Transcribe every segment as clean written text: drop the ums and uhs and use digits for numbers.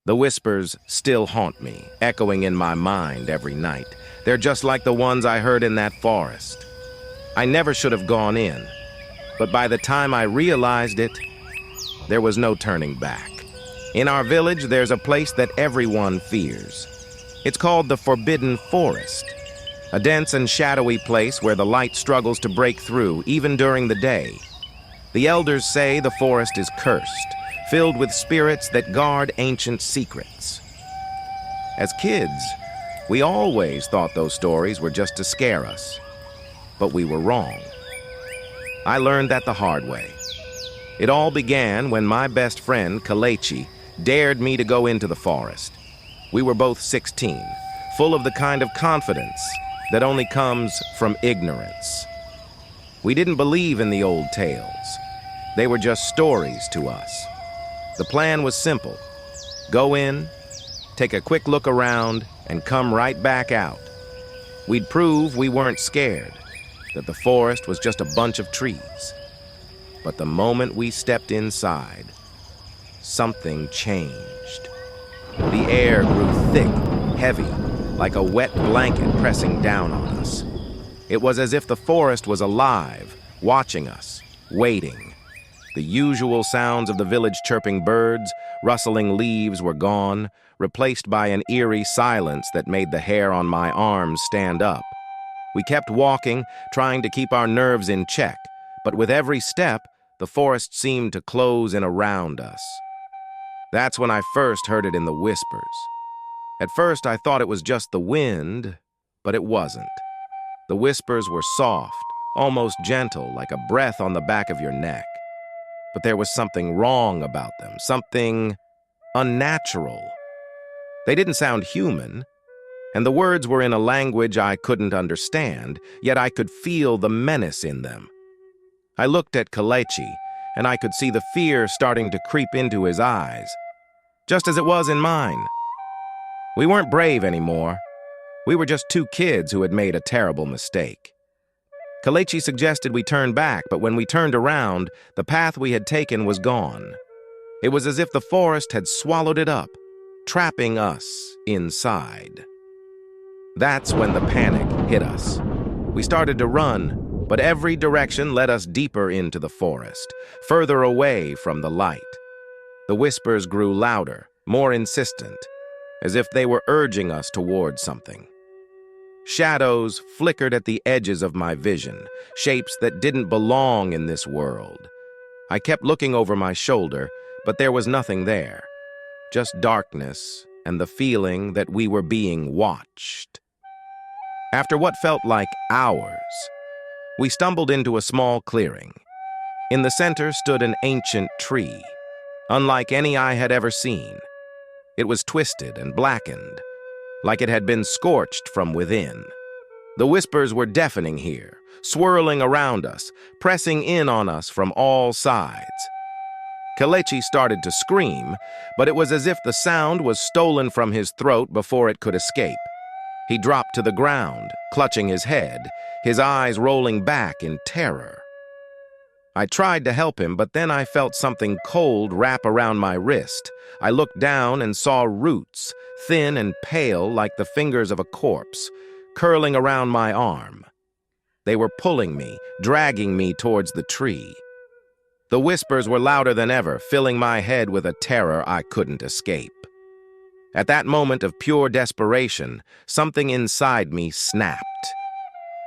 The whispers still haunt me, echoing in my mind every night. They're just like the ones I heard in that forest. I never should have gone in, but by the time I realized it, there was no turning back. In our village, there's a place that everyone fears. It's called the Forbidden Forest, a dense and shadowy place where the light struggles to break through, even during the day. The elders say the forest is cursed, filled with spirits that guard ancient secrets. As kids, we always thought those stories were just to scare us, but we were wrong. I learned that the hard way. It all began when my best friend, Kelechi, dared me to go into the forest. We were both 16, full of the kind of confidence that only comes from ignorance. We didn't believe in the old tales. They were just stories to us. The plan was simple. Go in, take a quick look around, and come right back out. We'd prove we weren't scared, that the forest was just a bunch of trees. But the moment we stepped inside, something changed. The air grew thick, heavy, like a wet blanket pressing down on us. It was as if the forest was alive, watching us, waiting. The usual sounds of the village chirping birds, rustling leaves were gone, replaced by an eerie silence that made the hair on my arms stand up. We kept walking, trying to keep our nerves in check, but with every step, the forest seemed to close in around us. That's when I first heard it in the whispers. At first, I thought it was just the wind, but it wasn't. The whispers were soft, almost gentle, like a breath on the back of your neck. But there was something wrong about them, something unnatural. They didn't sound human, and the words were in a language I couldn't understand, yet I could feel the menace in them. I looked at Kelechi, and I could see the fear starting to creep into his eyes, just as it was in mine. We weren't brave anymore. We were just two kids who had made a terrible mistake. Kelechi suggested we turn back, but when we turned around, the path we had taken was gone. It was as if the forest had swallowed it up, trapping us inside. That's when the panic hit us. We started to run, but every direction led us deeper into the forest, further away from the light. The whispers grew louder, more insistent, as if they were urging us toward something. Shadows flickered at the edges of my vision, shapes that didn't belong in this world. I kept looking over my shoulder, but there was nothing there, just darkness and the feeling that we were being watched. After what felt like hours, we stumbled into a small clearing. In the center stood an ancient tree, unlike any I had ever seen. It was twisted and blackened, like it had been scorched from within. The whispers were deafening here, swirling around us, pressing in on us from all sides. Kelechi started to scream, but it was as if the sound was stolen from his throat before it could escape. He dropped to the ground, clutching his head, his eyes rolling back in terror. I tried to help him, but then I felt something cold wrap around my wrist. I looked down and saw roots, thin and pale like the fingers of a corpse, curling around my arm. They were pulling me, dragging me towards the tree. The whispers were louder than ever, filling my head with a terror I couldn't escape. At that moment of pure desperation, something inside me snapped.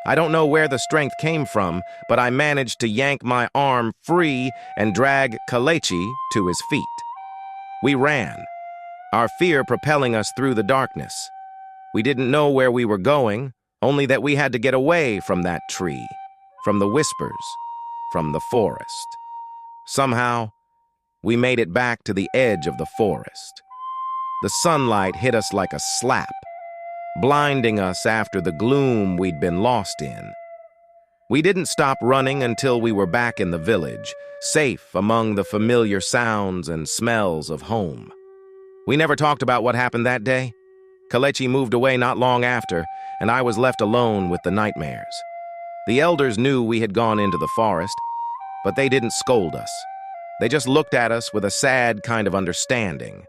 I don't know where the strength came from, but I managed to yank my arm free and drag Kelechi to his feet. We ran, our fear propelling us through the darkness. We didn't know where we were going, only that we had to get away from that tree, from the whispers, from the forest. Somehow, we made it back to the edge of the forest. The sunlight hit us like a slap, blinding us after the gloom we'd been lost in. We didn't stop running until we were back in the village, safe among the familiar sounds and smells of home. We never talked about what happened that day. Kelechi moved away not long after, and I was left alone with the nightmares. The elders knew we had gone into the forest, but they didn't scold us. They just looked at us with a sad kind of understanding.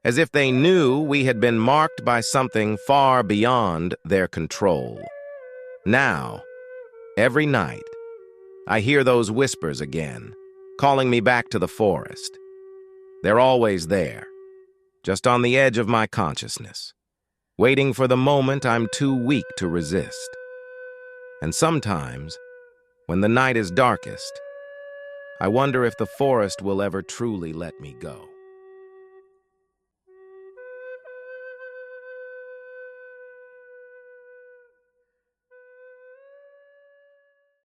as if they knew we had been marked by something far beyond their control. Now, every night, I hear those whispers again, calling me back to the forest. They're always there, just on the edge of my consciousness, waiting for the moment I'm too weak to resist. And sometimes, when the night is darkest, I wonder if the forest will ever truly let me go.